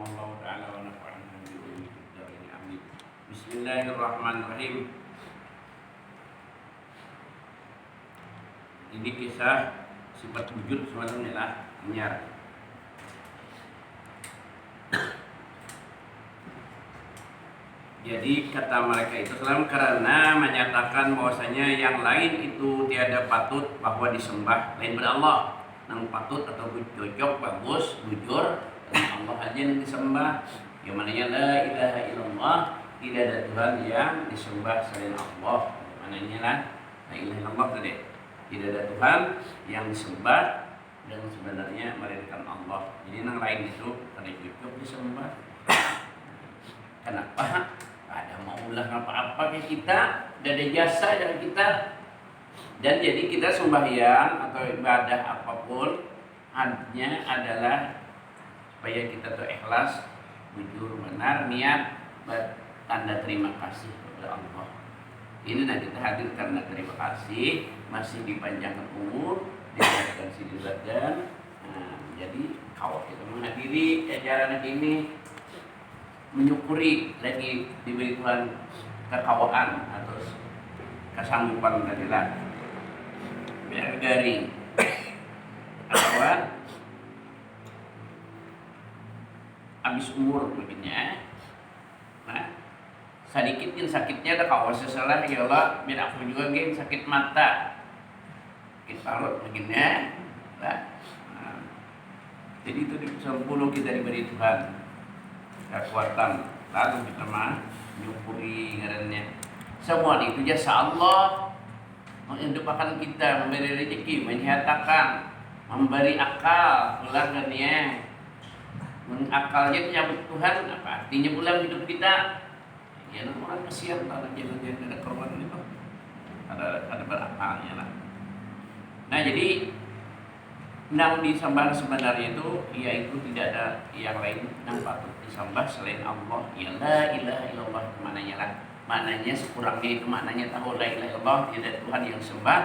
rahimallahu taala wa nafa'ana bi ulumi amin. Bismillahirrahmanirrahim. Ini kisah sifat wujud sebenarnya lah anyar. Jadi kata mereka itu Islam karena menyatakan bahwasanya yang lain itu tiada patut bahwa disembah lain pada Allah. Nang patut atau cocok bagus jujur Allah aja yang disembah. Yang mananya la ilaha illallah, tidak ada Tuhan yang disembah selain Allah. Mananya la ilaha illallah tadi. Tidak ada Tuhan yang disembah dan sebenarnya melainkan Allah. Jadi nang lain itu ada cocok disembah. Kenapa? Ada maulah apa-apa ke kita, dan ada jasa dari kita. Dan jadi kita sembahyang atau ibadah apapun artinya adalah supaya kita tuh ikhlas, jujur, benar, niat, bertanda terima kasih kepada Allah. Ini nah kita hadir karena terima kasih, masih dipanjangkan umur, diberikan sini badan. Jadi kalau kita menghadiri ajaran ini, menyukuri lagi diberi Tuhan kekawaan atau kesanggupan adalah biar garing kawan habis umur begini. Nah sedikitnya sakitnya ada kawas sesalah ya Allah biar aku juga geng sakit mata sakit parut begini. Nah, jadi itu di 10 kita diberi Tuhan kekuatan, lalu kita menyukuri ngarannya. Semua itu jasa Allah menghidupkan kita, memberi rezeki, menyatakan, memberi akal, ulangannya, mengakalnya menyambut Tuhan. Apa artinya pulang hidup kita? Ya orang kesian kalau jangan ada korban itu, ada berakalnya lah. Nah jadi nang disembah sebenarnya itu yaitu tidak ada yang lain yang patut disembah selain Allah. Ya la ilaha illallah maknanya lah. Maknanya sekurangnya itu maknanya tahu la ilaha illallah, tidak Tuhan yang sembah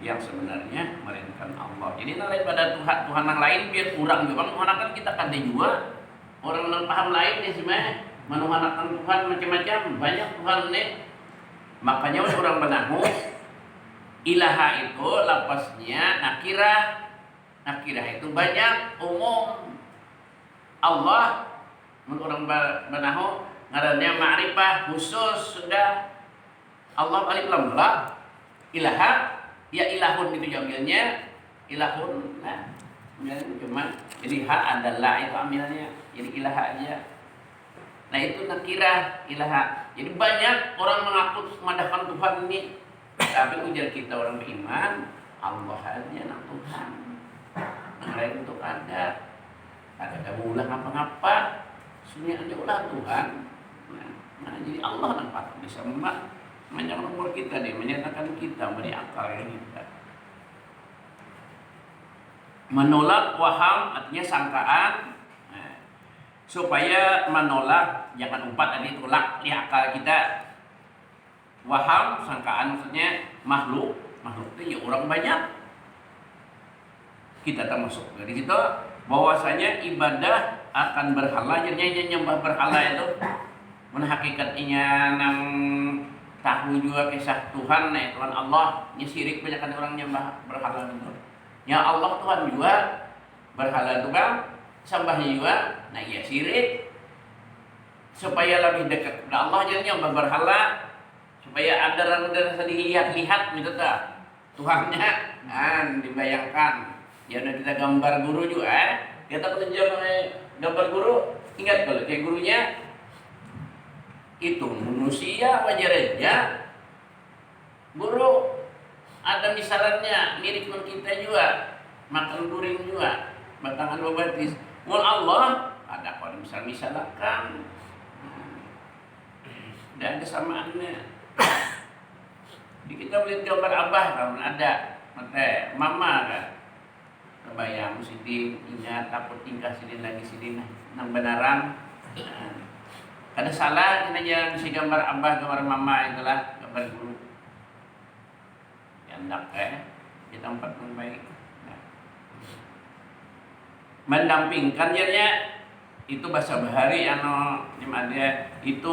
yang sebenarnya melainkan Allah. Jadi lain pada Tuhan yang lain biar kurang juga menghanakan kita kan juga orang yang paham lain ya sebenarnya menghanakan Tuhan macam-macam banyak Tuhan nih. Makanya orang benahu ilaha itu lapasnya nakirah. Nakirah itu banyak umum. Allah menurut orang benahu ngarannya ma'rifah khusus sudah. Allah alif lam ra ilaha ya ilahun itu jamilnya ilahun. Nah cuma jadi ha adalah itu amilnya jadi ilaha aja. Nah itu nakirah ilaha. Jadi banyak orang mengaku memadahkan Tuhan ini, tapi ujar kita orang beriman Allah aja nak Tuhan. Yang lain untuk ada ulah ngapa-ngapa sunyi aja ulah Tuhan. Nah jadi Allah yang patut disembah, menyatakan umur kita dia, menyatakan kita, beri akal yang kita. Menolak waham artinya sangkaan. Supaya menolak jangan umpat tadi tolak di akal kita. Waham sangkaan maksudnya makhluk itu ya orang banyak. Kita termasuk dari situ bahwasanya ibadah akan berhala. Jadinya nyembah berhala itu hakikatnya nang tahu juga kisah Tuhan Tuhan Allah nya syirik banyak kan orang nyembah berhala itu. Ya Allah Tuhan juga berhala itu bang sembahnya juga. Nah iya syirik supaya lebih dekat kepada Allah jadi nyembah berhala supaya ada orang dilihat-lihat gitu tak Tuhannya dibayangkan. Ya udah kita gambar guru juga kita petunjuk gambar guru. Ingat kalau kayak gurunya itu manusia wajarnya guru ada misalannya mirip dengan kita juga makan durian juga batangan babatis. Mul Allah ada kalau misalkan dan kesamaannya. Di kita melihat gambar abah kalau ada mata mama kan kebayang sini ingat takut tingkah sini lagi sini nang benaran. Ada salah ini aja bisa gambar abah gambar mama itulah gambar guru yang hendak di tempat yang baik. Mendampingkan jadinya itu bahasa bahari dia itu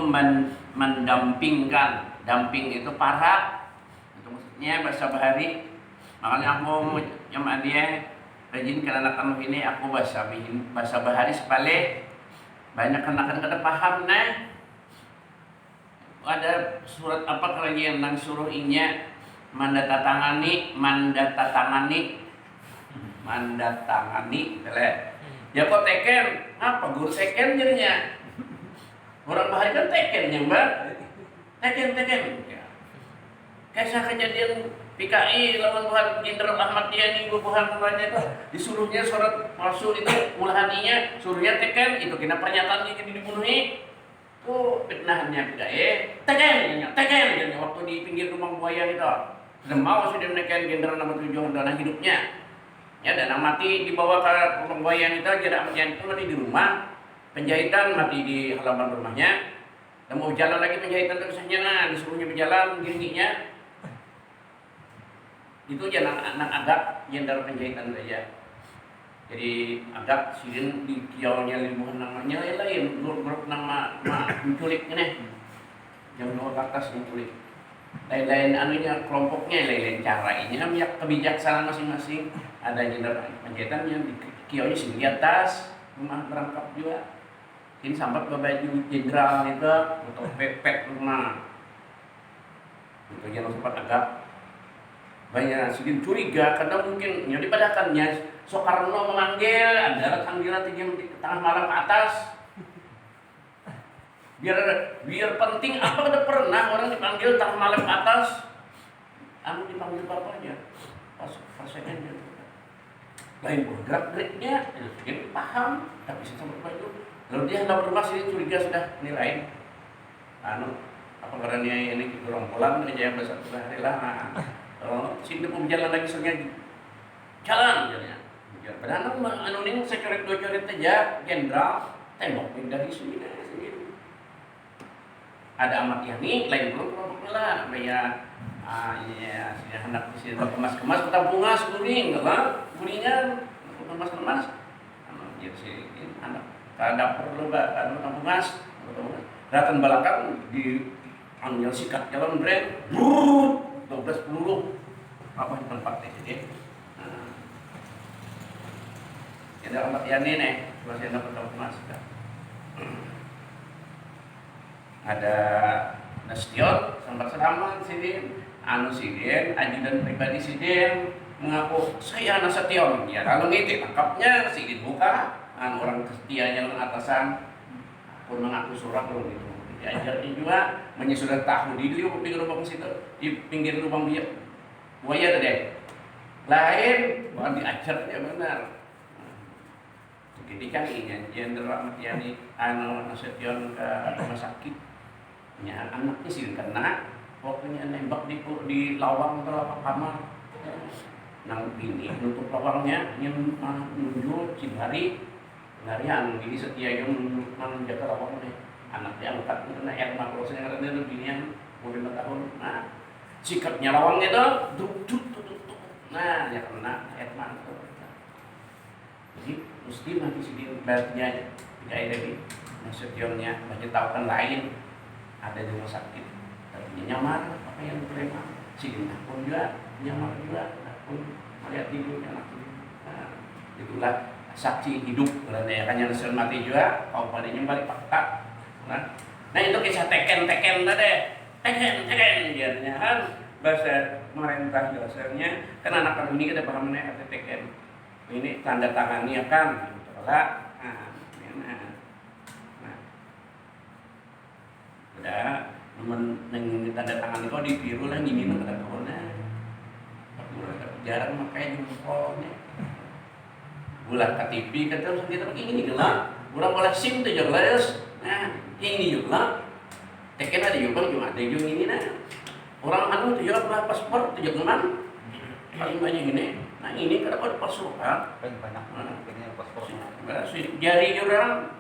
mendampingkan. Damping itu para, itu maksudnya bahasa bahari. Makanya aku yang dia rajin karena anak ini aku bahasa bahari supaya banyak anak kada paham nah. Ada surat apa kalau yang nang suruh inya mandatatangani bele. Ya kok teken? Apa guru teken jadinya? Orang bahari kan tekennya, Mbak. Teken. Ya. Kayak kejadian PKI lawan Tuhan Jenderal Ahmad Yani Tuhan katanya itu disuruhnya surat palsu itu mulahaninya suruhnya teken itu kena pernyataannya jadi dibunuhi. Tuh fitnahnya PKI. Teken waktu di pinggir rumah buaya itu. Sudah mau sudah menekan Jenderal nomor 7 dana hidupnya. Ya, dan mati dibawa ke rumah buaya itu Jenderal Ahmad Yani itu mati di rumah. Penjahitan mati di halaman rumahnya. Dan mau jalan lagi penjahitan terusnya nah disuruhnya berjalan gini-gininya. Itu jangan anak agak jenderal penjahitan saja. Jadi agak sidin di kiaunya libuhan namanya lain grup nama menculik ini. Yang luar atas menculik. Lain-lain anunya kelompoknya lain-lain caranya ya kebijaksanaan masing-masing. Ada jenderal penjahitan yang di kiaunya sini di atas rumah berangkap juga. Ini sampai ke baju jenderal itu atau pepet rumah. Itu yang sempat agak banyak sedikit curiga karena mungkin ya dipadakannya Soekarno memanggil ada panggilan di tengah malam ke atas biar penting apa udah pernah orang dipanggil tengah malam ke atas dipanggil bapaknya pas saya dia lain gerak-geriknya mungkin paham tapi saya sampai baju lalu dia hendak rumah sini curiga sudah nilai apa karena ini gerombolan aja yang besar hari lah. Sini pun jalan lagi sengaja jalan jalannya. Padahal anonim saya coret aja jenderal tembok dari sini. Ada Ahmad Yani lain belum kelompoknya lah kayak ya hendak di sini kemas kita bunga kuning lah kuningan kemas jadi sih anak ada perlu bungas datang belakang di ambil sikat jalan brand 12 peluru apa di tempatnya jadi ada Ahmad Yani nih masih dapat emas ada Nastion sampai selamat sidin sidin ajudan pribadi sidin mengaku saya Nastion ya kalau gitu tangkapnya sidin buka orang setianya atasan pun mengaku surat belum gitu diajarnya juga menyusudah tahu di pinggir lubang situ di pinggir lubang buaya tadi lain bukan diajarnya benar. Jadi kan ini Jenderal Ahmad Yani Nasution ke rumah sakit punya anaknya sih kena waktunya nembak di lawang atau kamar nang bini nutup lawangnya yang menuju Cibari larian jadi setia yang menjaga lawangnya anak diangkat karena Erma kalau saya ngerti itu binian udah 5 tahun nah sikapnya lawang itu duk nah dia kena Erma itu jadi mesti mati sini barunya tidak ada di Nasutionnya banyak tahu kan lain ada di rumah sakit tapi nyamar apa yang terima sini pun juga nyamar juga pun melihat hidupnya anak itu nah itulah saksi hidup karena ya kan yang mati juga kau padanya balik fakta. Nah itu kisah teken tadi teken biarnya kan bahasa pemerintah dasarnya kan anak ini kita pahamnya kata teken ini tanda tangannya kan tolak udah neng tanda tangan itu di biru lah gini nang kata kawannya tapi jarang makanya jempolnya bulan KTP kan terus kita begini gelap kurang boleh SIM tuh jelas nah ini juga teken ada juga cuma ada juga ini nah orang tuh juga pernah paspor tuh juga kan paling banyak ini nah ini kenapa ada paspor kan paling banyak ini paspor jari orang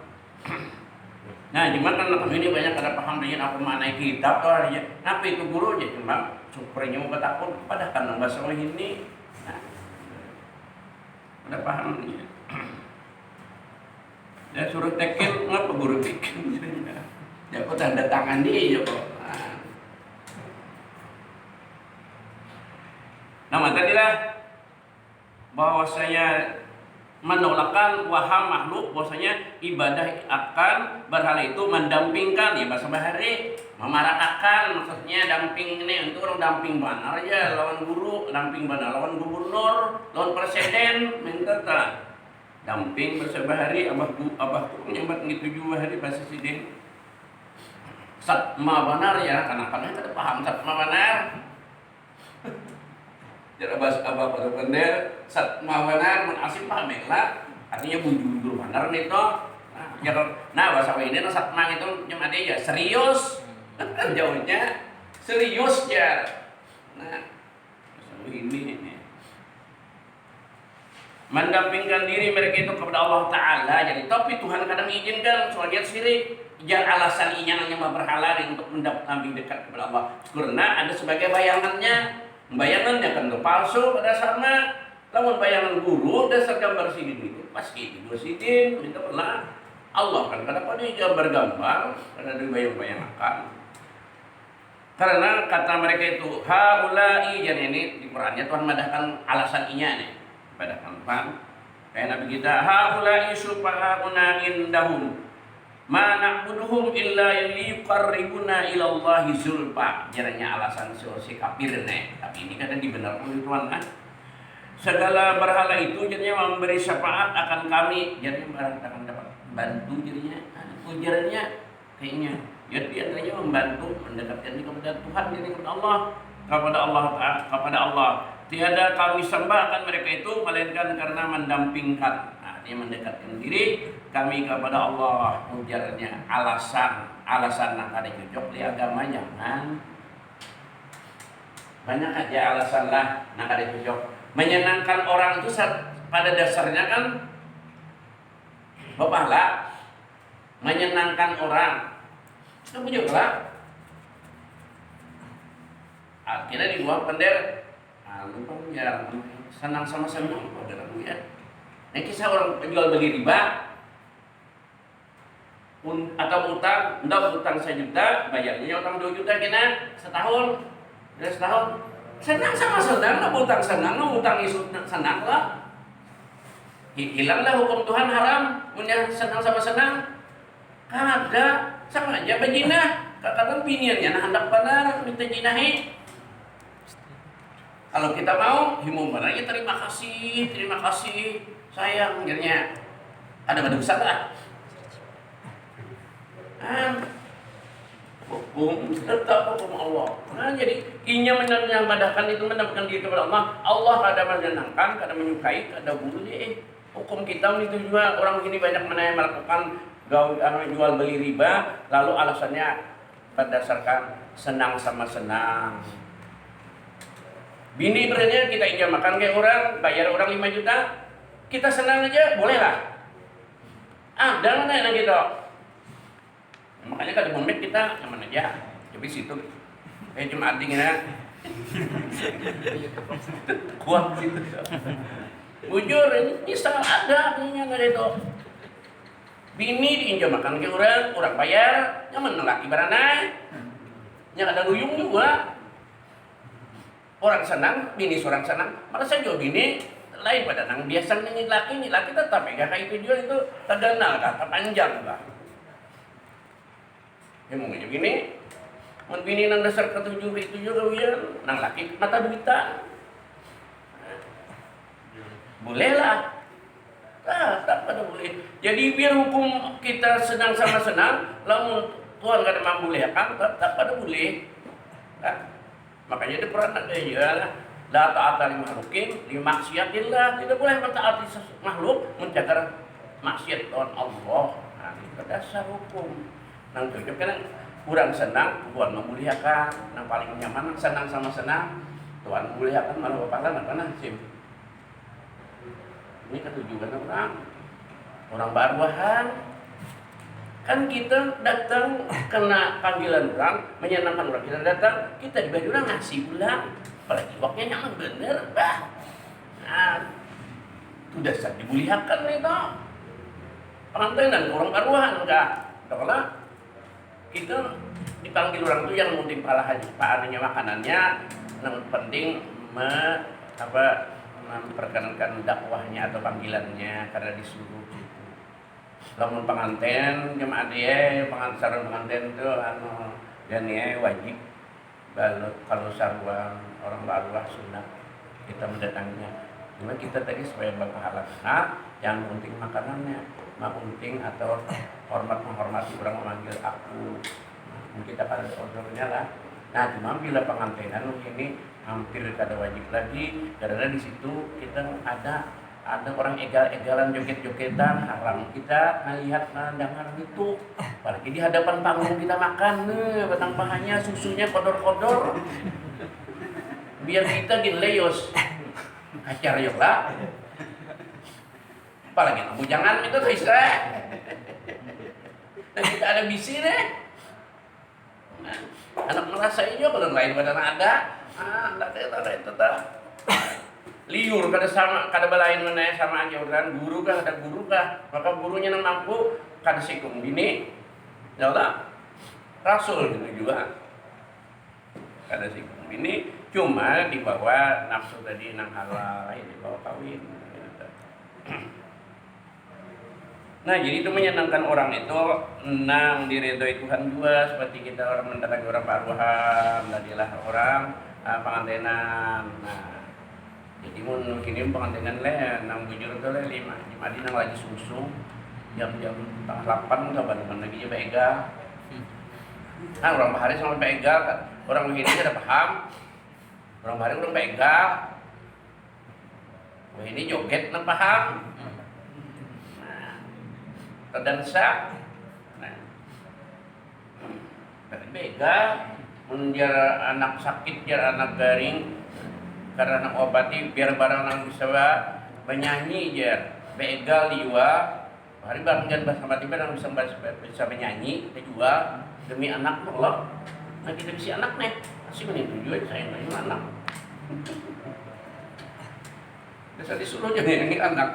nah cuman kan kami ini banyak ada paham dengan apa makna kitab atau aja apa itu guru aja cuma supernya mau ketakut pada kan bahasa ini nah ada paham Ya suruh tekel ngapa guru bikin. Ya kok tanda tangan dia kok. Nah, tadilah bahwasanya menolakkan waham makhluk, bahwasanya ibadah akan berhala itu mendampingkan, ya bahasa bahari memaratakan, maksudnya damping ini untuk orang damping benar aja lawan guru, damping benar lawan gubernur, lawan presiden, minta tak damping bahasa bahari abah nyambat gitu juga hari bahasa sidin satma benar ya, karena kada paham satma benar. Jadi bahasa abah pada benar satma benar menasib paham lah, artinya bujur benar nih toh. Nah bahasa ini satma itu cuma dia ya serius. Jauhnya serius ya. Nah, ini mendampingkan diri mereka itu kepada Allah Ta'ala. Jadi tapi Tuhan kadang izinkan soal dia syirik, jangan alasan inya nanya berhala untuk mendamping dekat kepada Allah, karena ada sebagai bayangannya kan palsu pada sama lawan bayangan guru dasar gambar sidin itu pasti itu sidin minta pernah Allah kan kenapa dia gambar karena dibayang-bayangkan. Karena kata mereka itu haulai, jadi ini di Qurannya Tuhan madahkan alasan inya nih pada Tuhan kayak Nabi kita haulai syufa'una indahum ma na'buduhum illa liyuqarribuna ila Allahi zulfa. Jaranya alasan si kafir nih, tapi ini kadang dibenarkan oleh Tuhan kan. Segala berhala itu jadinya memberi syafaat akan kami, jadi akan dapat bantu jadinya. Ujarannya kayaknya ya diantaranya membantu mendekatkan diri kepada Tuhan, diri kepada Allah. Tiada kami sembah akan mereka itu melainkan karena mendampingkan. Nah, dia mendekatkan diri kami kepada Allah. Ujarnya alasan nak ada cocok di agama jangan. Banyak aja alasan lah nak ada cocok. Menyenangkan orang itu pada dasarnya kan bapalah menyenangkan orang. Kamu juga akhirnya di luar pendek lupa ya senang sama senang pada aku ya. Nah kisah orang penjual beli riba atau utang 1 juta bayarnya utang 2 juta kena setahun senang sama senang lah utang senang lah utang isu senang lah hilanglah hukum Tuhan haram punya senang sama senang kagak sama aja berzina. Kadang piniannya nah hendak benar minta jinahi. Kalau kita mau himung benar ya terima kasih sayang akhirnya ada dosa lah. Hukum tetap hukum Allah. Nah, jadi inya menyampaikan itu mendapatkan diri kepada Allah. Allah kadang menyenangkan, kadang menyukai, kadang boleh. Hukum kita itu juga orang ini banyak melakukan jual beli riba, lalu alasannya berdasarkan senang sama senang. Bini berarti kita injak makan kayak orang, bayar orang 5 juta, kita senang aja, boleh lah. Ada mana yang gitu. Makanya kalau momen kita nyaman aja, tapi situ cuma artinya kuat gitu. Bujur ini bisa ada artinya nggak itu. Bini diinjak makan ke orang bayar, nyaman laki barana, yang ada guyung juga. Orang senang, bini seorang senang, merasa juga bini lain pada nang biasa nih laki tetap ya kayak itu juga itu terkenal kata panjang lah. Ya mungkin begini, mun bini nang dasar ketujuh itu juga ya, nang laki mata duitan, boleh lah. Tak pada boleh. Jadi biar hukum kita senang sama senang, lamun Tuhan kada membolehkan, tak pada boleh. Nah, makanya di Quran ada ya la ta'ata li makhluqin li maksiatillah, tidak boleh mentaati makhluk menjaga maksiat Tuhan Allah. Nah, itu dasar hukum. Nang cocok kan kurang senang Tuhan memuliakan, nang paling nyaman senang sama senang Tuhan memuliakan malah pahala mana sih. Ini ketujuan orang baruahan kan kita datang kena panggilan orang menyenangkan orang kita datang kita dibagi orang ngasih pulang apalagi waktunya nyaman bener bah. Nah itu dasar dimuliakan itu pengantinan orang baruhan enggak. Kalau kita dipanggil orang itu yang penting pahalanya makanannya, yang penting memperkenalkan dakwahnya atau panggilannya karena disuruh gitu. Lamun pengantin jemaah dia pengantin itu dan ya wajib kalau sarwa orang baruah sunat kita mendatanginya. Cuma kita tadi supaya berpahala, yang penting makanannya, penting atau menghormati orang memanggil aku, kita pada ordernya lah. Nah cuma bila pengantinan ini hampir kada wajib lagi karena di situ kita ada orang egal-egalan joget-jogetan, haram kita melihat dengar itu. Apalagi di hadapan panggung kita makan batang pahanya susunya kodor-kodor. Biar kita gin leos acara yuk lah. Apalagi bujangan itu bisa. Dan kita ada bisi deh. Nah, anak merasa iyo kalau lain badan ada. Liur kada balain mana sama aja urusan guru kah ada guru kah maka gurunya nang mampu kada sikung bini ya udah rasul gitu juga kada sikung bini cuma dibawa nafsu tadi nang halal dibawa kawin gitu. Nah jadi itu menyenangkan orang itu nang diridhoi Tuhan juga seperti kita orang mendatangi orang baruhan dadilah orang pengantinan. Nah jadi mun kini pengantinan nang bujur itu lima di nang lagi susu jam-jam 7:30 kapan lagi coba egal. Nah orang bahari sama begal kan orang begini kada paham. Orang bahari orang begal. Wah ini joget nang paham. Nah terdansa. Nah dari begal mun jar anak sakit jar anak garing karena nak obati biar barang nang bisa menyanyi jar begal dijual hari barang jan sama tiba nang bisa menyanyi dijual demi anak Allah. Nah kita bisa anak nih masih menitujuan saya punya anak bisa disuruh jadi ini anak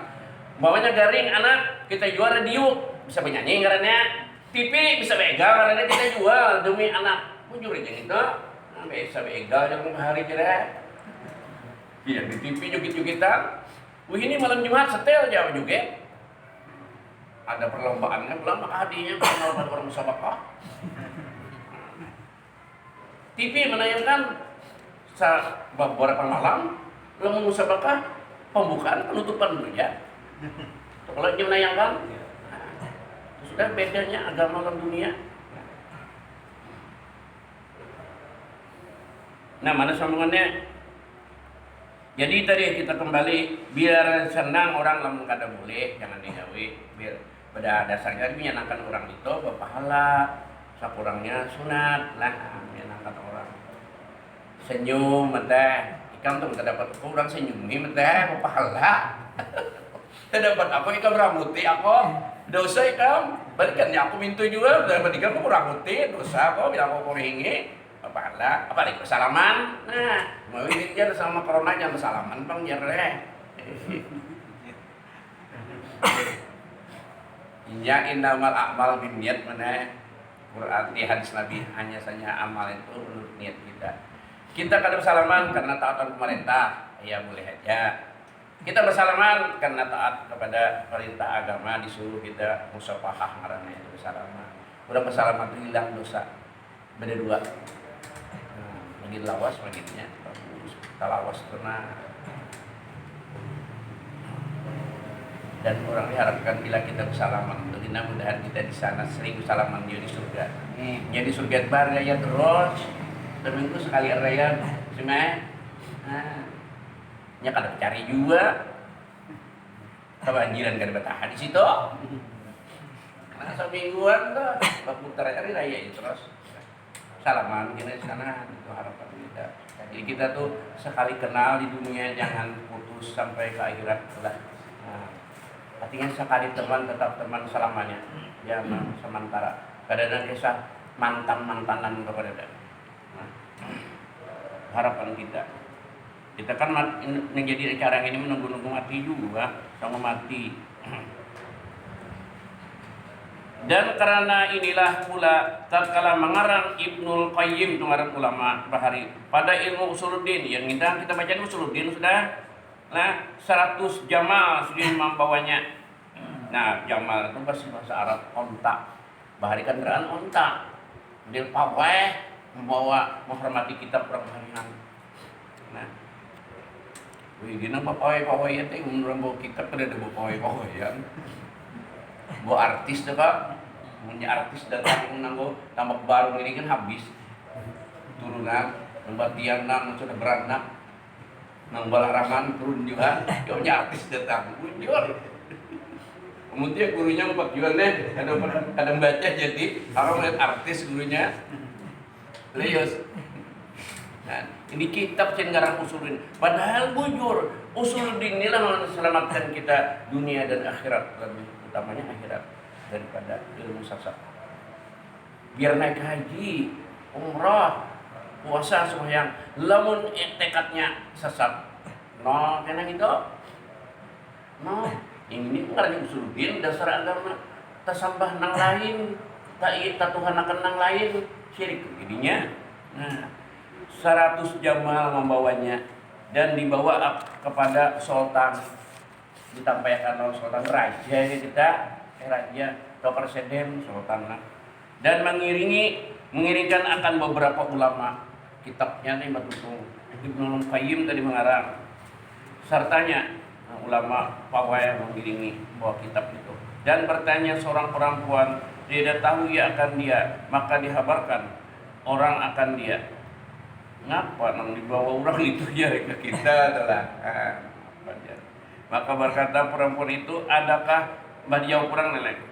bawanya garing anak kita jual radio bisa menyanyi karena TV bisa begal karena kita jual demi anak mujur aja gitu nah, bisa begal jangan hari jelas. Iya di TV joget-jogetan. Wih ini malam Jumat setel aja joget. Ada perlombaannya, belum hadiahnya kalau orang musabakah. TV menayangkan beberapa malam lamun musabakah pembukaan penutupan dulu ya. Kalau dia menayangkan sudah bedanya agama dan dunia. Nah mana sambungannya? Jadi tadi kita kembali biar senang orang lamun kada boleh jangan digawe biar pada dasarnya menyenangkan orang itu berpahala sakurangnya sunat lah menyenangkan orang senyum teh ikan tuh dapat kurang senyumi teh berpahala tidak dapat apa ikan ramuti aku dosa ikan balikan ya aku minta juga dapat ikan aku ramuti dosa aku bilang aku ringi pahala apalagi bersalaman nah mau ini dia sama corona jangan bersalaman bang jare ya innamal a'mal binniyat mana berarti hadis Nabi hanya saja amal itu menurut niat kita kada bersalaman karena taatan pemerintah ya boleh aja kita bersalaman karena taat kepada perintah agama disuruh kita musafahah ngaranna itu bersalaman udah bersalaman itu hilang dosa beda dua makin lawas makinnya lawas karena dan orang diharapkan bila kita bersalaman mudah-mudahan kita di sana sering bersalaman di surga jadi surga bar raya terus seminggu sekali raya cuma nya kada cari juga kebanjiran kada bertahan di situ karena semingguan tuh berputar hari raya itu terus salaman kita di sana itu harapan kita. Jadi kita tuh sekali kenal di dunia jangan putus sampai ke akhirat lah. Nah, artinya sekali teman tetap teman selamanya. Ya sementara. Kadang-kadang kisah mantanan kepada dia. Nah, harapan kita. Kita kan menjadi acara ini menunggu-nunggu mati juga sama mati. Dan karena inilah pula tatkala mengarang Ibnul Qayyim itu ngarang ulama bahari pada ilmu usuluddin yang kita baca ini usuluddin sudah. Nah, 100 jamal sudah membawanya. Nah, jamal itu bahasa Arab onta. Bahari kan geraan onta. Dia pawai membawa menghormati kitab orang harian. Nah, wih gini pawai ya teh menurut bawa kitab ada pawai ya. Bawa artis tuh Kak. Punya artis datang nanggo tambah baru ini kan habis. Turunan, pembatian nang sudah beranak. Nang balaraman turun juga, punya artis datang, muncul. Kemudian gurunya empat jualnya, kadang baca jadi orang lihat artis gurunya, lius. Nah, ini kitab cengarang usuluddin. Padahal bujur, usuluddin inilah yang selamatkan kita dunia dan akhirat, lebih utamanya akhirat daripada ilmu sasat. Biar naik haji, umrah, puasa sembahyang, lamun tekadnya sesat. No, kena gitu. No, ini ngarang usuluddin dasar agama. Tasambah nang lain, tak Tuhan akan nang lain, syirik jadinya. Nah, 100 jamal membawanya dan dibawa kepada sultan, ditampaikan oleh sultan raja kita, raja atau presiden sultan, dan mengiringkan akan beberapa ulama. Kitabnya nih Matutung Ibnul Qayyim tadi mengarang, sertanya ulama pawai mengiringi bawa kitab itu. Dan bertanya seorang perempuan, tidak tahu ia akan dia, maka dihabarkan orang akan dia. Ngapa nang dibawa orang itu ya ke kita adalah maka berkata perempuan itu, adakah beliau kurang nenek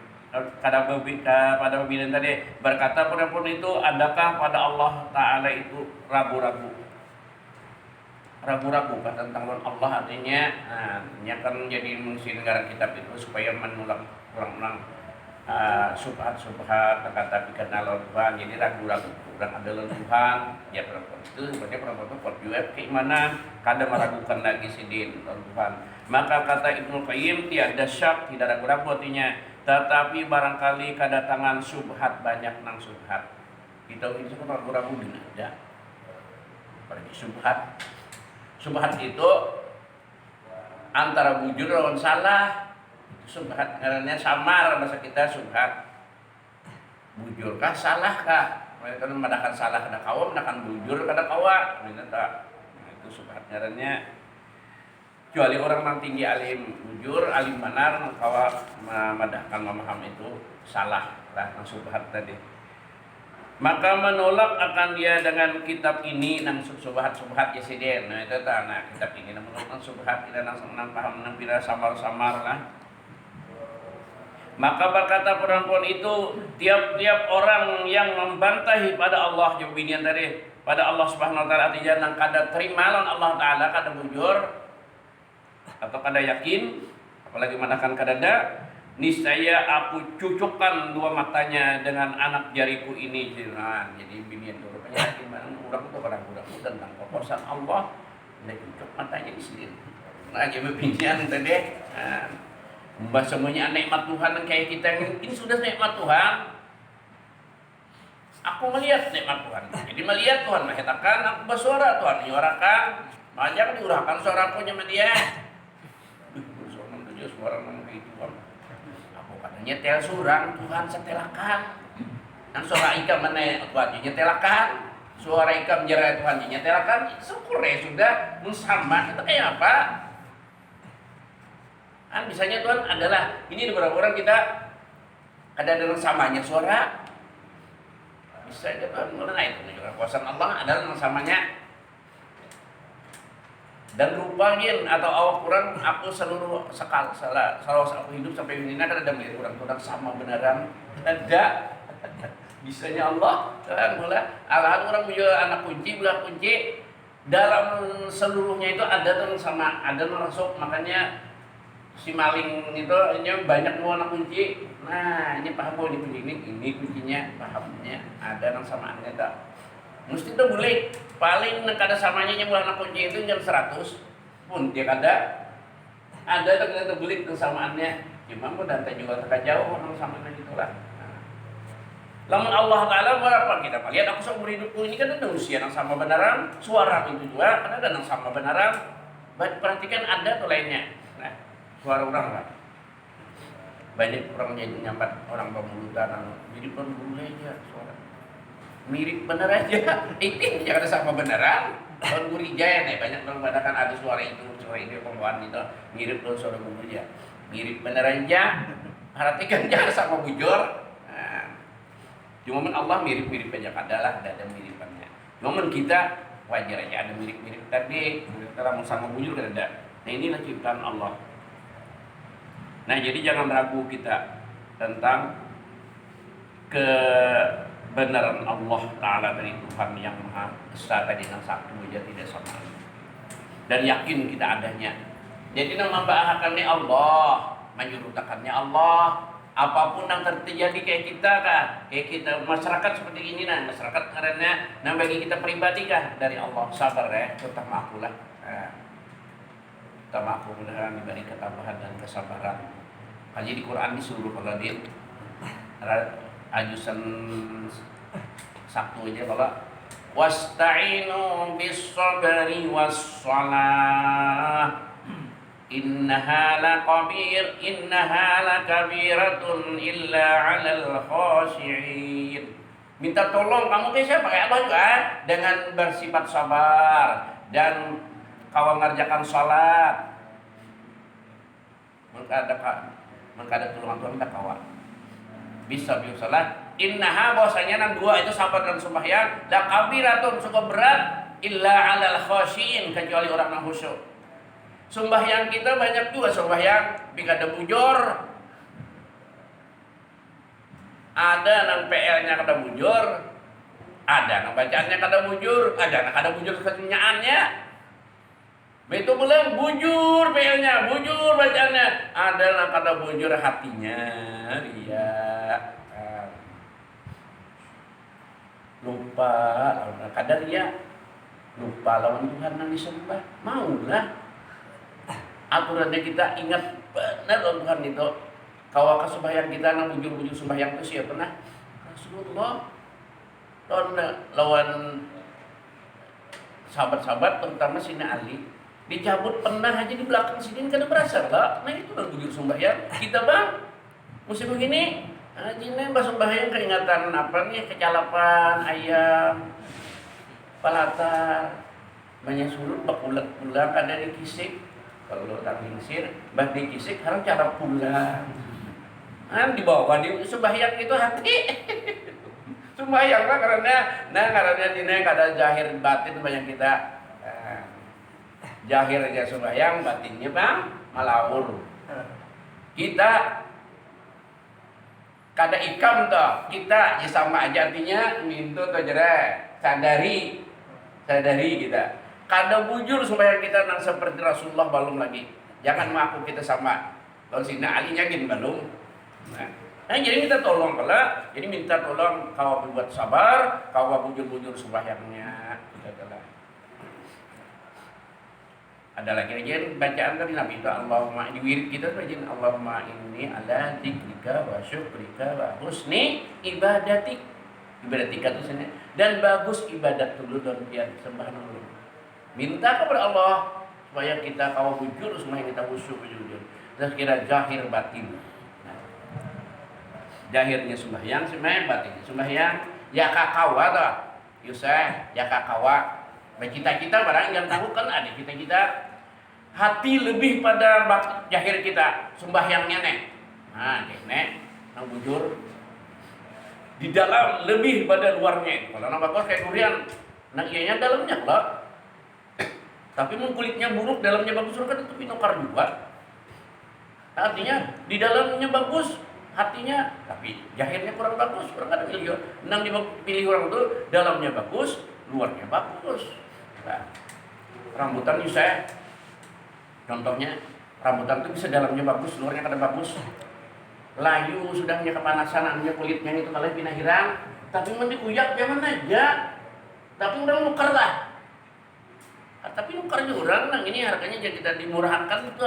pada pembinaan tadi berkata perempuan itu, adakah pada Allah Ta'ala itu ragu-ragu tentang Allah, artinya ini akan menjadi mengisi negara kitab itu supaya menolak orang-orang subhat kata bikin lawan Tuhan, jadi ragu-ragu kurang ada lawan Tuhan ya. Perempuan itu sebenarnya perempuan itu perjuang keimanan, kadang meragukan lagi sidin lawan Tuhan. Maka kata Ibnu Qayyim, tiada syak, tidak ragu-ragu artinya, tetapi barangkali kedatangan subhat, banyak nang subhat. Kita ini kan ragu-ragu gini aja. Pergi subhat. Subhat itu antara bujur lawan salah. Subhat karena samar bahasa kita subhat. Bujur kah salah kah? Mereka mendapatkan salah kada kawa, mendapatkan bujur kada kawa. Nah, itu subhat ngarannya. Kecuali orang yang tinggi alim bujur, alim benar, kawa memadahkan memaham itu salah lah, subhat tadi. Maka menolak akan dia dengan kitab ini nang subhat ya siden. Nah itu anak kitab ini nang menolak subhat tidak nang paham nang pira samar-samar lah. Maka berkata perempuan itu, tiap-tiap orang yang membantahi pada Allah jawabinian tadi, pada Allah Subhanahu wa taala artinya nang kada terima lawan Allah taala, kada bujur atau kada yakin, apalagi manakan kadada, niscaya aku cucukkan dua matanya dengan anak jariku ini. Nah, jadi binian itu rupanya yakin mana orang itu kadang-kadang tentang kekuasaan Allah, dia cucuk matanya di sini. Nah, jadi binian tadi, membahas semuanya nikmat Tuhan yang kayak kita ini sudah nikmat Tuhan. Aku melihat nikmat Tuhan. Jadi melihat Tuhan mengatakan, aku bersuara Tuhan menyuarakan, banyak diurahkan suaraku sama dia. Suara nang kehidupan. Aku kadang nyetel surang Tuhan setelakan. Nang suara ikam mana Tuhan nyetelakan. Suara ikam jerai Tuhan nyetelakan. Syukur ya sudah sama kita kayak apa? Kan misalnya Tuhan adalah ini beberapa orang kita ada dengan samanya suara. Bisa aja Tuhan mulai itu kekuasaan Allah adalah dengan samanya. Dan rupanya atau awak kurang aku seluruh salah aku hidup sampai ini ada melihat orang sama beneran ada bisanya Allah kan mulai orang menjual anak kunci belah kunci dalam seluruhnya itu ada sama ada masuk, makanya si maling itu ini banyak mau anak kunci. Nah ini paham bahwa ini kuncinya pahamnya ada yang samaannya tak. Mesti itu boleh paling kada samanya yang anak kunci itu jam 100 pun dia ada terbelit kesamaannya. Cuma mau data juga tak jauh orang sama gitu lah. Nah, Lamun Allah Ta'ala berapa kita lihat aku seumur hidupku ini kan ada usia yang sama benaran, suara itu juga kan ada yang sama benaran. Perhatikan ada tuh lainnya. Nah, suara orang lah. Banyak orang jadi nyambat orang pemulutan, mirip pembulu aja suara. Mirip bener aja. Ini jangan ada sama beneran. Tahun Gurijaya nih banyak orang kan ada suara itu pembawaan itu mirip dengan suara bulu aja. Mirip bener aja. Perhatikan jangan sama bujur. Cuma Allah mirip-mirip aja adalah ada miripannya. Cuma kita wajar aja ada mirip-mirip tadi dalam sama bujur kan ada. Nah inilah ciptaan Allah. Nah jadi jangan ragu kita tentang kebenaran Allah Ta'ala dari Tuhan yang Maha Esa tadi yang satu aja tidak sama. Dan yakin kita adanya. Jadi nama bahakannya Allah, menyurutakannya Allah. Apapun yang terjadi kayak kita masyarakat seperti ini nah masyarakat karena nah bagi kita pribadi dari Allah sabar ya tetap aku lah tetap aku mudah-mudahan diberi ketabahan dan kesabaran. Kaji di Quran disuruh kalau di ajusan Sabtu aja kalau wasta'inu bis sabri was shalah innaha lakabiratun illa 'alal khashi'in. Minta tolong kamu ke siapa? Kayak Allah juga dengan bersifat sabar dan kau mengerjakan salat. Maka ada tolongan Tuhan minta kawan. Bisa salat. Innaha bahwasanya nang dua itu sabar dan sembahyang lakabiratun cukup berat illa 'alal khashi'in kecuali orang yang khusyuk. Sembahyang kita banyak juga sembahyang kada bujur. Ada nang PL-nya kada bujur, ada nang bacaannya kada bujur, ada nang kada bujur kenyataannya. Betul belum bujur PL-nya, bujur bacaannya, ada nang kada bujur hatinya. Dia lupa, kadang dia lupa lawan Tuhan yang disembah. Maulah aturannya kita ingat benar Tuhan itu. Kawaka sembahyang kita nang bujur-bujur sembahyang itu siapa nah? Rasulullah. Lawan sahabat-sahabat terutama Sina Ali dicabut pernah aja di belakang sini kan berasa lah. Nah itu nang bujur sembahyang. Kita bang musim begini ini mbak sembahyang keringatan apa nih kecalapan ayam palata banyak surut bakulat-pulang kada dikisik. Kalau tak lingsir, bah dikisik harus cara pulang. Dibawa di sembahyang itu hati. Sembahyang lah karena dina kada jahir batin banyak kita. Jahir aja sembahyang, batinnya bang malawur. Kita kada ikam toh, kita ya sama aja artinya mintu toh jere, sadari kita. Kada bujur supaya kita nang seperti Rasulullah belum lagi. Jangan mengaku kita sama. Kalau Sina Ali yakin belum. Nah, jadi minta tolong pula. Jadi minta tolong kau buat sabar, kau bujur-bujur sembahyangnya. Ada lagi bacaan dari Nabi itu Allahumma di wirid kita tuh izin Allahumma inni ala dzikrika wa syukrika wa husni ibadatik. Ibadatika itu sana. Dan bagus ibadat dulu dan biar sembah dulu. Minta kepada Allah supaya kita kau bujur sembahyang kita khusyuk bujur. Dan kira jahir batin. Nah, jahirnya sembahyang batin. Sembahyang ya kakawa toh. Yusah ya kakawa. Cita-cita barang yang tahu kan ada cita-cita hati lebih pada jahir kita sembahyangnya nek. Nah, nek nang bujur di dalam lebih pada luarnya. Kalau nang bagus kayak durian, nang ianya dalamnya lah. Tapi kulitnya buruk, dalamnya bagus, kan itu pinokar juga. Artinya di dalamnya bagus, hatinya, tapi jahirnya kurang bagus, kurang ada pilih. Nang dipilih orang itu dalamnya bagus, luarnya bagus. Nah, rambutan saya, contohnya rambutan itu bisa dalamnya bagus, luarnya kada bagus. Layu sudahnya kepanasan, anunya kulitnya itu kalau pindah hirang, tapi nanti kuyak jangan aja. Tapi udah nukar lah. Tapi nukarnya orang nang ini harganya jadi kita dimurahkan itu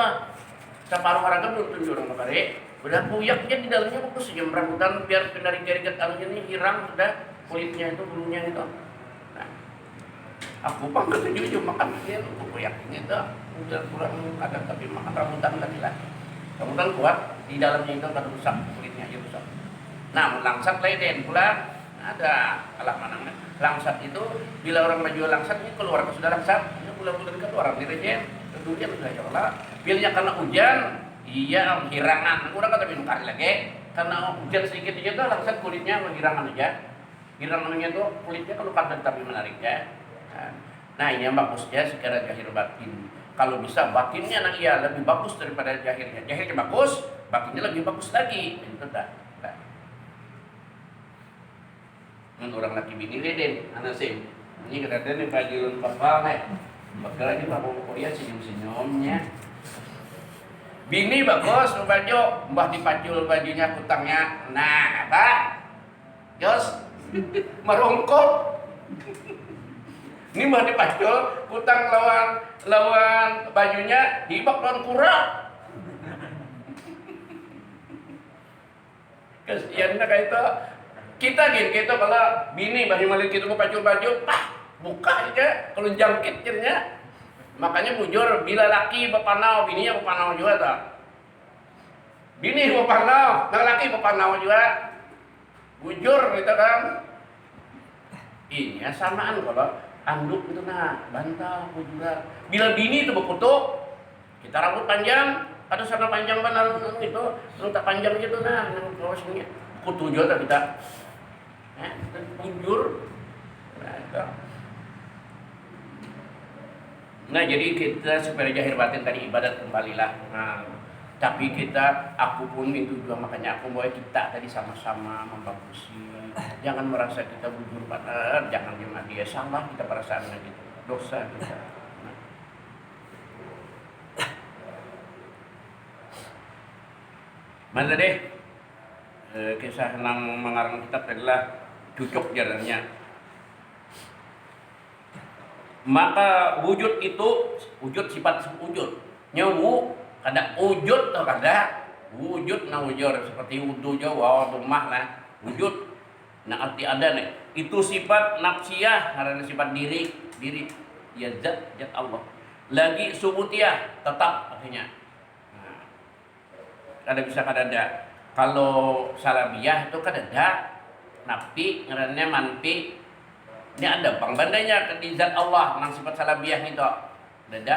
separuh harga belum tunjuk orang kemarin. Udah kuyaknya di dalamnya bagus saja rambutan biar dari keringat anunya ini hilang sudah kulitnya itu bulunya itu. Nah, aku pangkat jujur makan dia aku kuyaknya itu udah kurang ada tapi makan rambutan tadi lah. Rambutan kuat di dalamnya itu kan rusak kulitnya aja rusak. Nah, langsat lain pula ada alat mana langsat itu bila orang menjual langsat ini keluar sudah langsat ini bulan-bulan keluar di rejen kemudian sudah ya Allah bilnya karena hujan iya hirangan kurang kata minum kali lagi karena hujan sedikit aja tuh langsat kulitnya menghirangan aja hirangannya tuh kulitnya kalau padat tapi menarik ya. Nah ini yang bagusnya sekarang jahir batin kalau bisa batinnya nah iya lebih bagus daripada jahirnya bagus batinnya lebih bagus lagi itu dah. Orang laki bini leden, anak sim. Ini kadang nih baju kapal nih. Bakal lagi mau Korea senyum-senyumnya. Bini bagus baju, mbah dipacul bajunya kutangnya. Nah, apa? Jos, merongkok. Ini mbah dipacul, kutang lawan bajunya hibak lawan kurang. Kasiannya kayak itu. Kita kalau bini bagi malik kita mau baju, buka aja kalau jangkit jadinya. Makanya bujur bila laki bepanau, bininya bepanau juga tak. Bini bepanau, laki bepanau juga. Bujur gitu kan. Ini ya samaan kalau anduk itu nah, bantal bujur. Bila bini itu berkutuk, kita rambut panjang, ada sana panjang benar itu, tak panjang gitu nah, yang bawah sini. Kutu juga kita. Bujur. Nah jadi kita supaya jahir batin tadi ibadat kembalilah. Nah, tapi aku pun itu juga makanya aku mau kita tadi sama-sama membagusi. Jangan merasa kita bujur pada, jangan cuma dia salah kita perasaannya gitu, dosa kita. Nah. Mana deh kisah yang mengarang kitab adalah cucuk jalannya. Maka wujud itu wujud sifat wujud. Nyawu kada wujud atau kada wujud na wujud seperti wudu Jawa rumah lah wujud. Nah arti ada nih itu sifat nafsiyah karena sifat diri ya zat Allah. Lagi subutiyah tetap artinya. Nah, kada bisa kada ada. Kalau salabiyah itu kada ada. Napi ngarannya manpi ini ada bangbandanya di zat Allah nang sifat salabiyah itu ada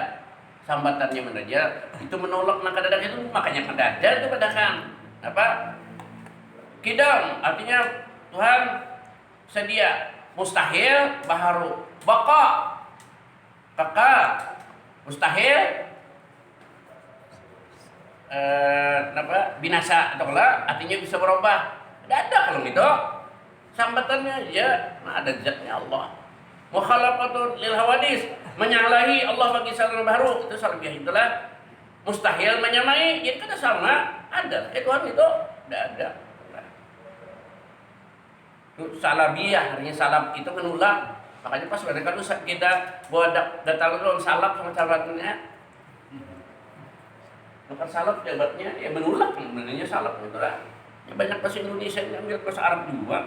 sambatannya menaja itu menolak nak kadang itu makanya kada ada itu kadakan apa kidam artinya Tuhan sedia mustahil baharu baqa kakak mustahil binasa atau lah artinya bisa berubah tidak ada kalau gitu sambatannya ya ada zatnya Allah mukhalafatu lil hawadis menyalahi Allah bagi saluran baru itu salabiyah itulah mustahil menyamai itu kan sama ada Tuhan itu tidak ada salabiyah artinya salab itu menolak makanya pas mereka itu kita buat datang dulu salab sama sahabatnya bukan salab jabatnya ya menolak sebenarnya salab itu lah ya, banyak bahasa Indonesia yang ambil bahasa Arab juga.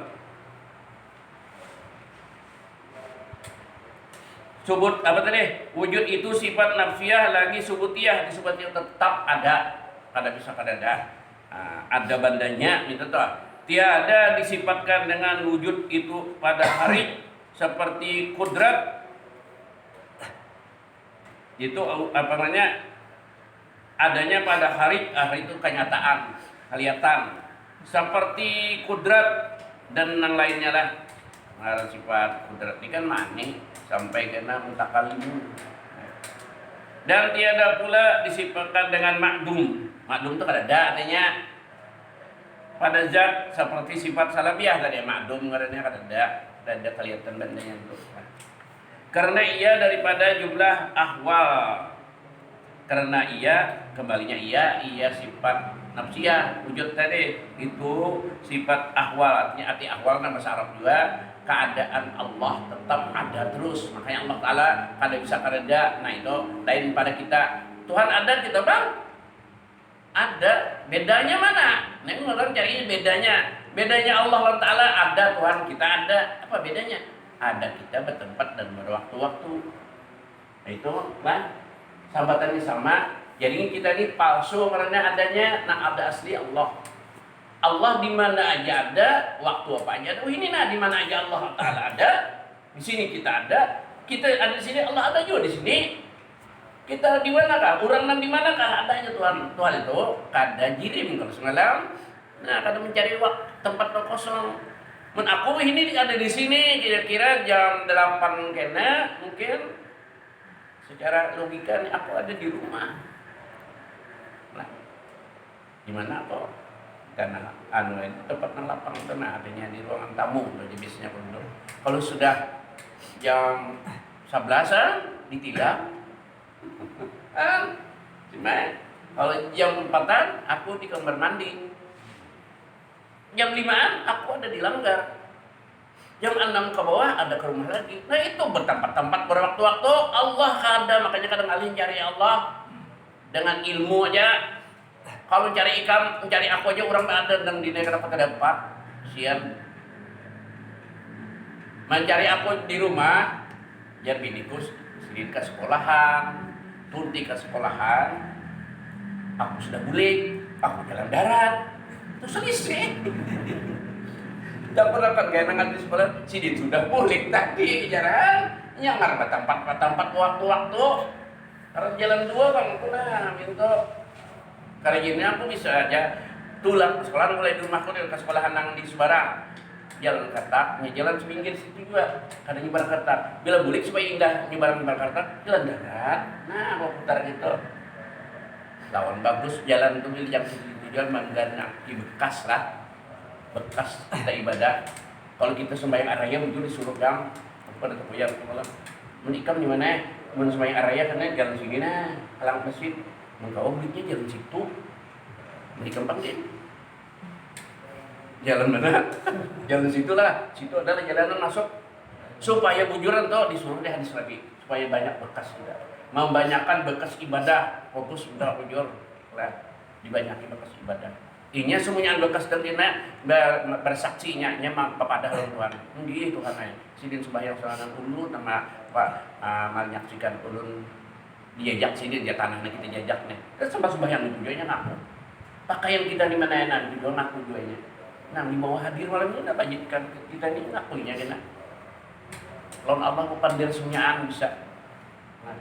Subut apa tadi? Wujud itu sifat nafsiyah lagi subutiyah disebutnya tetap ada. Kada bisa kada ada. Ada bandanya itu tuh. Tiada disifatkan dengan wujud itu pada hari seperti kudrat. Itu apa namanya? Adanya pada hari itu kenyataan, kelihatan. Seperti kudrat dan yang lainnya lah. Nah, sifat kudrat ini kan maning sampai kena mutakallim. Dan tiada pula disifatkan dengan makdum. Makdum itu kada ada artinya pada zat seperti sifat salabiyah tadi makdum karena kada ada kelihatan bandanya itu. Karena ia daripada jumlah ahwal. Karena ia kembalinya ia sifat nafsiyah wujud tadi itu sifat ahwal artinya arti ahwal kan bahasa Arab juga keadaan Allah tetap ada terus makanya Allah Ta'ala kada bisa kada nah itu lain pada kita Tuhan ada kita bang Ada. Bedanya mana? Nah, orang cari bedanya. Bedanya Allah Ta'ala ada, Tuhan kita ada. Apa bedanya? Ada kita bertempat dan berwaktu-waktu. Nah, itu kan sambatannya sama. Jadi kita ini palsu karena adanya, nah ada asli Allah. Allah di mana aja ada, waktu apa aja ada. Oh ini nah di mana aja Allah Ta'ala ada. Di sini kita ada. Kita ada di sini, Allah ada juga di sini. Kita di manakah? Orang nang di manakah adanya Tuhan? Tuhan itu kada jirim kalau semalam. Nah, kada mencari waktu tempat kosong. Men aku ini ada di sini kira-kira jam 8 kena mungkin secara logika nih aku ada di rumah. Nah, di mana kok? Karena tempat nang lapang itu nah adanya di ruangan tamu jadi biasanya kalau sudah jam 11-an ditilang. Cuma kalau jam 4-an aku di kamar mandi. Jam 5-an aku ada di langgar. Jam 6 ke bawah ada ke rumah lagi. Nah itu bertempat-tempat berwaktu-waktu. Allah ada, makanya kadang alih cari Allah dengan ilmu aja. Kalau cari ikan, mencari aku aja orang ada dan di negara kota dapat. Sian. Mencari aku di rumah, biar biniku sedikit ke sekolahan, tunti ke sekolahan. Aku sudah bulik, aku jalan darat. Terus selisih. Tak pernah kan gaya nangat di sekolah, si sudah bulik tadi jalan. Yang ngarep tempat waktu-waktu. Karena jalan dua bang, aku lah minta. Karena gini aku bisa aja tulang ke sekolah mulai di rumahku dari ke sekolahan nang di Sebarang. Jalan ketak, jalan sepinggir situ juga. Ada nyebar ketak. Bila bulik supaya indah nyebar ketak, jalan darat. Nah, mau putar gitu. Lawan bagus jalan tuh jam segitu jalan Manggana di bekas lah. Bekas kita ibadah. Kalau kita sembahyang araya begitu disuruh gang pada terpuyar malam. Menikam di mana? Mun sembahyang araya karena jalan sini nah, halang masjid. Engkau belinya jalan situ. Menikam panggil. Jalan mana? Jalan situlah. Situ adalah jalanan masuk. Supaya bujuran tuh disuruh deh hadis lagi. Supaya banyak bekas juga. Membanyakkan bekas ibadah. Fokus udah bujur. Lah, dibanyaki bekas ibadah. Inya semuanya bekas tentina bersaksinya nya kepada Tuhan. Nggih Tuhan aya. Sidin sembahyang salanan ulun nama Pak malnyaksikan ulun diajak sini dia tanahnya kita jajak nih. Kan sembahyang itu juga ngaku. Pakaian kita di mana juga ngaku juga nya. Nah, di bawah hadir malam ini apa jadikan kita ini ngakuinya kena. Lawan Allah kepandir semuanya bisa. Nah,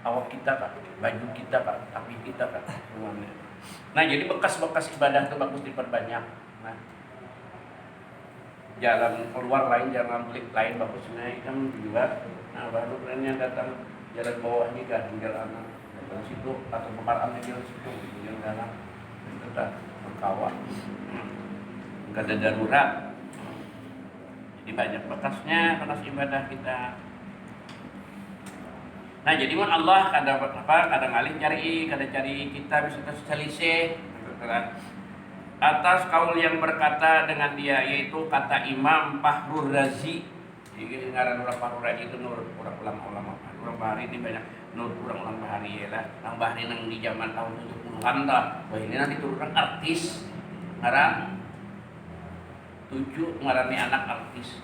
awak kita Kak, baju kita Kak, kaki kita Kak, semuanya. Nah, jadi bekas-bekas ibadah itu bagus diperbanyak. Nah, jalan keluar lain, jalan balik lain bagusnya kan juga. Nah, baru kerennya datang jalan bawah ini kan, jalan situ atau pemarahannya jalan situ, jalan dalam itu dah berkawan. Kada darurat. Jadi banyak bekasnya bekas ibadah kita. Nah, jadi mun Allah kadang alih cari kita bisa terselisih atas kaul yang berkata dengan dia, yaitu kata Imam Fakhrur Razi. Jadi ngaran orang Fakhrur Razi itu nur orang ulama. Orang Bahari ini banyak nur orang Bahari ya lah. Orang Bahari nang di zaman tahun 70-an dah. Wah, ini nanti turunkan artis. Ngaran 7 ngarani anak artis.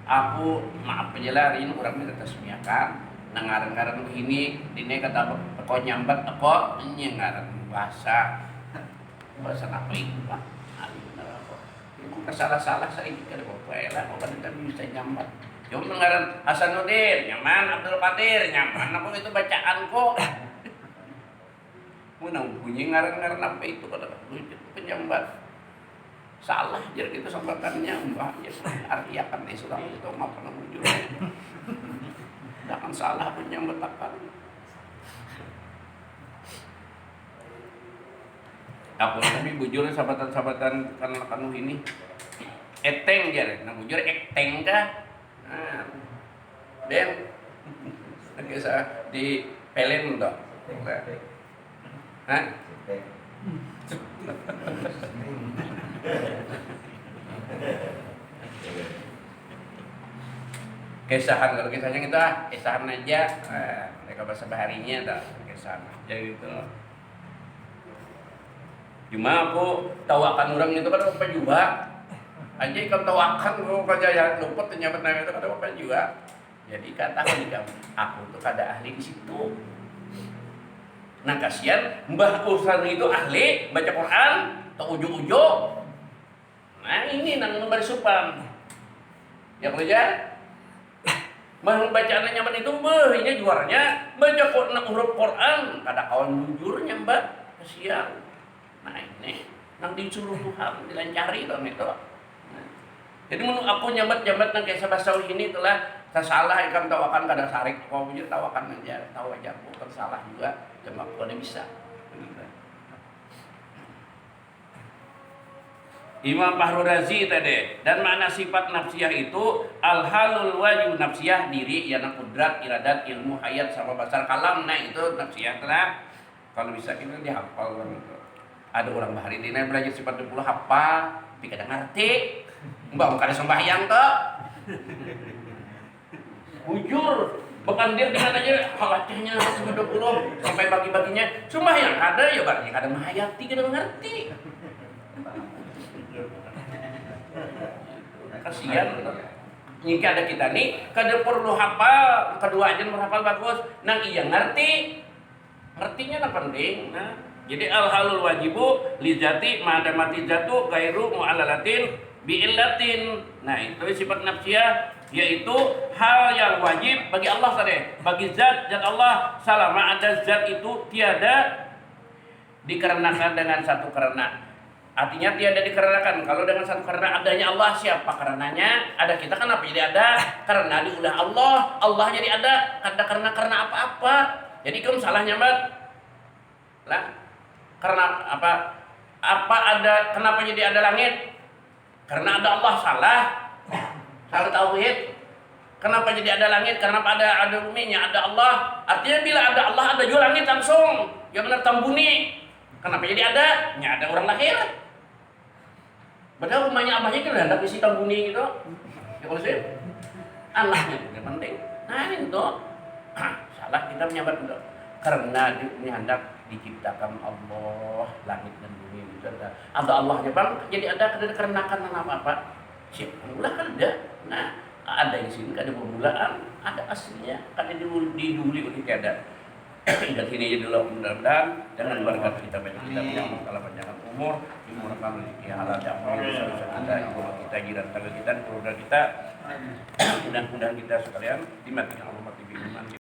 Aku maaf penjelarin orang minta tasmiakan. Ngaran-ngaran ini dine kata teko nyambat teko ngaran bahasa apa itu Pak? Itu kesalah-salah saya kira apa lah kok kan bisa nyambat. Yo ngaran Hasanuddin, nyaman Abdul Qadir, nyaman aku itu bacaanku. Mun bunyi ngaran-ngaran apa itu kata penyambat. Salah jadi kita sambatannya mbah ya artiakan Islam itu enggak pernah muncul. Jangan salah penyambatakan. Aku tapi bujur sabatan-sabatan kanu ini eteng jare, nah bujur eteng kah? Nah. Den biasa di pelen enggak? Hah? Kesahan kalau kisahnya kita kesahan aja, mereka bahasa baharinya tak kesahan aja gitu. Cuma aku tawakan orang itu kan apa juga. Aja ikan tawakan kalau kerja luput ternyata itu kan apa juga. Jadi katakan aku tuh kada ahli di situ. Nah kasihan Mbah Usran itu ahli baca Quran, tak ujuk-ujuk. Nah ini nang bersupan. Ya kerja. Mbah bacaannya nyaman itu mbah ini juaranya baca huruf Quran. Kada kawan jujurnya mbak kasihan. Nah ini nang disuruh Tuhan dilancari dong itu. Nah, jadi menurut aku nyambat-nyambat nang kayak sabasau ini telah tersalah ikan tawakan kada sarik kau punya tawakan aja tahu aja aku tersalah juga cuma aku ada bisa. Imam Fahru Razi tadi dan makna sifat nafsiyah itu al-halul wajib nafsiyah diri yang kudrat iradat ilmu hayat sama basar kalam. Nah itu nafsiyah telah kalau bisa kita dihafal kan itu. Ada orang bahari ini belajar sifat 20 hafal tapi kadang ngerti mbak bukan sembahyang toh bujur bahkan dia dengan aja halacahnya 20 sampai bagi-baginya sembahyang ada ya berarti kadang menghayati kadang ngerti. Kasihan jika ada kita nih kada perlu hafal kedua aja berhafal bagus nang iya ngertinya nang penting. Nah jadi al halul wajibu li jati ma'adamati jatu gairu mu'allalatin bi'illatin. Nah itu sifat nafsiyah yaitu hal yang wajib bagi Allah tadi bagi zat Allah selama ada zat itu tiada dikarenakan dengan satu karena. Artinya tiada dikarenakan. Kalau dengan satu karena adanya Allah siapa karenanya? Ada kita kan apa jadi ada? Karena diulah Allah. Allah jadi ada. Ada karena apa-apa. Jadi kamu salahnya mbak. Lah. Karena apa? Apa ada? Kenapa jadi ada langit? Karena ada Allah salah. Salah tauhid. Kenapa jadi ada langit? Karena ada buminya ada Allah. Artinya bila ada Allah ada juga langit langsung. Ya benar tambuni. Kenapa jadi ada? Ya ada orang lahir. Padahal rumahnya abahnya kan ada isi tambuni gitu. Ya kalau sih anaknya itu penting. Nah itu salah kita menyambat itu. Karena ini hendak diciptakan Allah langit dan bumi itu ada Allahnya bang. Jadi ada karena apa? Siapa mula kan ada. Nah ada di sini ada permulaan, ada aslinya, ada diduli oleh tiada. Dan sini aja dulu mudah-mudahan dengan berkat kita banyak kita punya masalah panjang umur dimurahkan rezeki halal dan bisa kita ibu kita jiran tangga kita keluarga kita mudah-mudahan kita sekalian dimatikan Allah mati iman